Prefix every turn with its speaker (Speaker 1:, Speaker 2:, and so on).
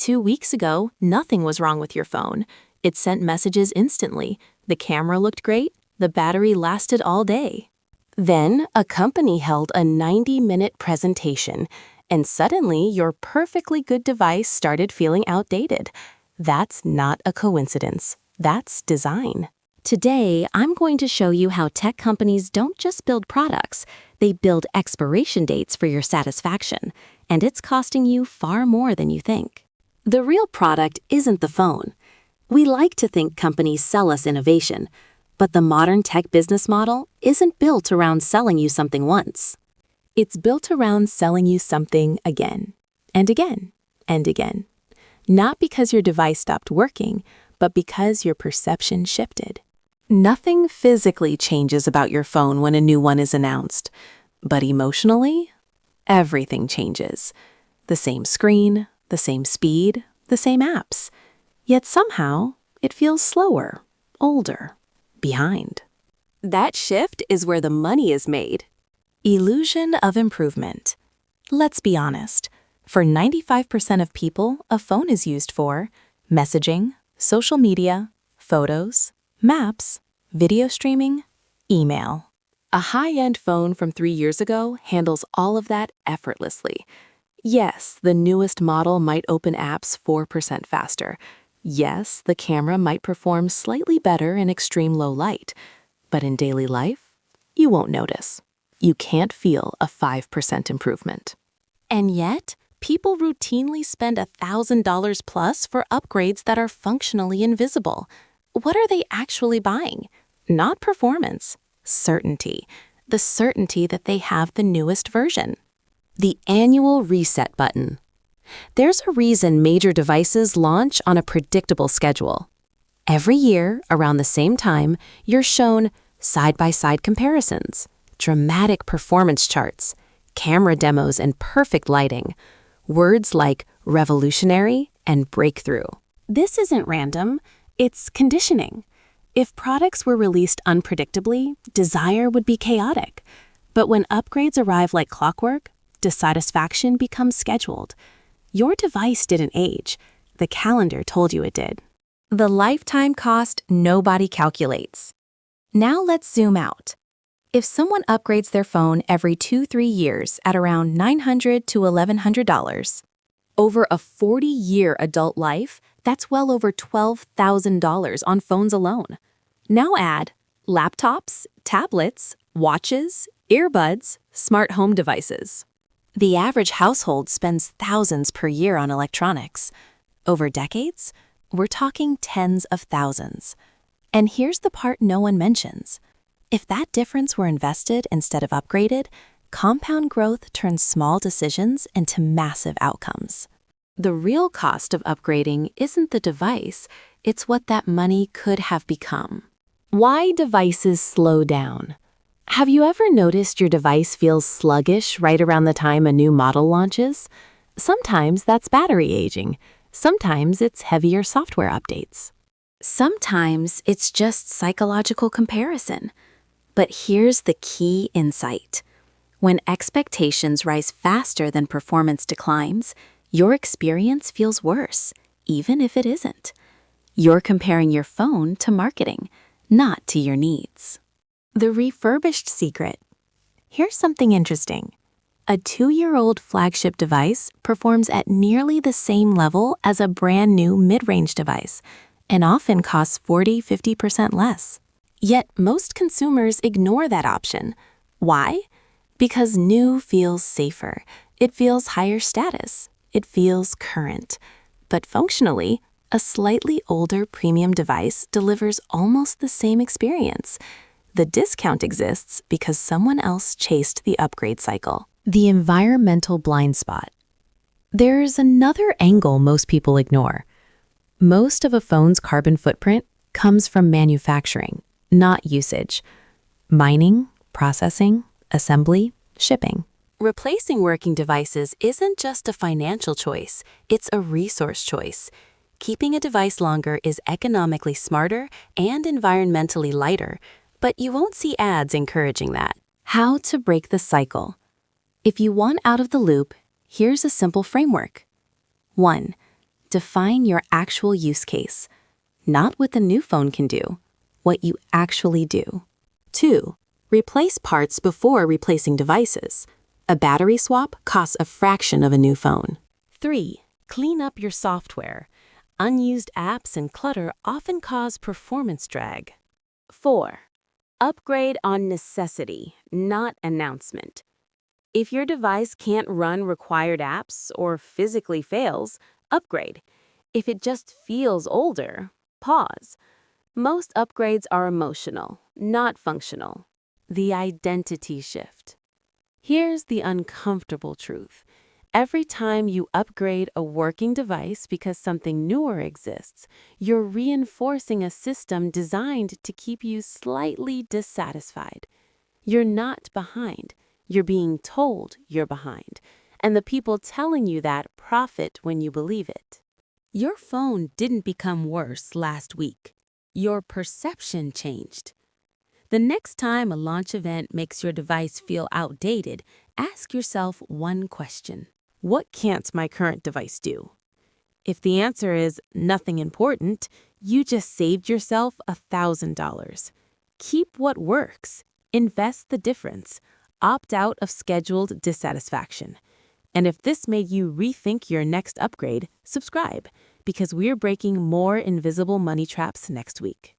Speaker 1: 2 weeks ago, nothing was wrong with your phone. It sent messages instantly. The camera looked great. The battery lasted all day. Then, a company held a 90-minute presentation, and suddenly your perfectly good device started feeling outdated. That's not a coincidence. That's design. Today, I'm going to show you how tech companies don't just build products, they build expiration dates for your satisfaction, and it's costing you far more than you think. The real product isn't the phone. We like to think companies sell us innovation, but the modern tech business model isn't built around selling you something once. It's built around selling you something again, and again, and again. Not because your device stopped working, but because your perception shifted. Nothing physically changes about your phone when a new one is announced, but emotionally, everything changes. The same screen, the same speed, the same apps. Yet somehow, it feels slower, older, behind. That shift is where the money is made. Illusion of improvement. Let's be honest. For 95% of people, a phone is used for messaging, social media, photos, maps, video streaming, email. A high-end phone from 3 years ago handles all of that effortlessly. Yes, the newest model might open apps 4% faster. Yes, the camera might perform slightly better in extreme low light. But in daily life, you won't notice. You can't feel a 5% improvement. And yet, people routinely spend $1,000 plus for upgrades that are functionally invisible. What are they actually buying? Not performance, certainty. The certainty that they have the newest version. The annual reset button. There's a reason major devices launch on a predictable schedule. Every year, around the same time, you're shown side-by-side comparisons, dramatic performance charts, camera demos and perfect lighting, words like revolutionary and breakthrough. This isn't random, it's conditioning. If products were released unpredictably, desire would be chaotic. But when upgrades arrive like clockwork, dissatisfaction becomes scheduled. Your device didn't age. The calendar told you it did. The lifetime cost nobody calculates. Now let's zoom out. If someone upgrades their phone every 2-3 years at around $900 to $1,100, over a 40-year adult life, that's well over $12,000 on phones alone. Now add laptops, tablets, watches, earbuds, smart home devices. The average household spends thousands per year on electronics. Over decades, we're talking tens of thousands. And here's the part no one mentions. If that difference were invested instead of upgraded, compound growth turns small decisions into massive outcomes. The real cost of upgrading isn't the device, it's what that money could have become. Why devices slow down? Have you ever noticed your device feels sluggish right around the time a new model launches? Sometimes that's battery aging. Sometimes it's heavier software updates. Sometimes it's just psychological comparison. But here's the key insight. When expectations rise faster than performance declines, your experience feels worse, even if it isn't. You're comparing your phone to marketing, not to your needs. The refurbished secret. Here's something interesting. A 2-year-old flagship device performs at nearly the same level as a brand new mid-range device, and often costs 40–50% less. Yet most consumers ignore that option. Why? Because new feels safer. It feels higher status. It feels current. But functionally, a slightly older premium device delivers almost the same experience. The discount exists because someone else chased the upgrade cycle. The environmental blind spot. There's another angle most people ignore. Most of a phone's carbon footprint comes from manufacturing, not usage. Mining, processing, assembly, shipping. Replacing working devices isn't just a financial choice, it's a resource choice. Keeping a device longer is economically smarter and environmentally lighter, but you won't see ads encouraging that. How to break the cycle. If you want out of the loop, here's a simple framework. 1. Define your actual use case. Not what the new phone can do, what you actually do. 2. Replace parts before replacing devices. A battery swap costs a fraction of a new phone. 3. Clean up your software. Unused apps and clutter often cause performance drag. 4. Upgrade on necessity, not announcement. If your device can't run required apps or physically fails, upgrade. If it just feels older, pause. Most upgrades are emotional, not functional. The identity shift. Here's the uncomfortable truth. Every time you upgrade a working device because something newer exists, you're reinforcing a system designed to keep you slightly dissatisfied. You're not behind. You're being told you're behind, and the people telling you that profit when you believe it. Your phone didn't become worse last week. Your perception changed. The next time a launch event makes your device feel outdated, ask yourself one question. What can't my current device do? If the answer is nothing important, you just saved yourself $1,000. Keep what works. Invest the difference. Opt out of scheduled dissatisfaction. And if this made you rethink your next upgrade, subscribe, because we're breaking more invisible money traps next week.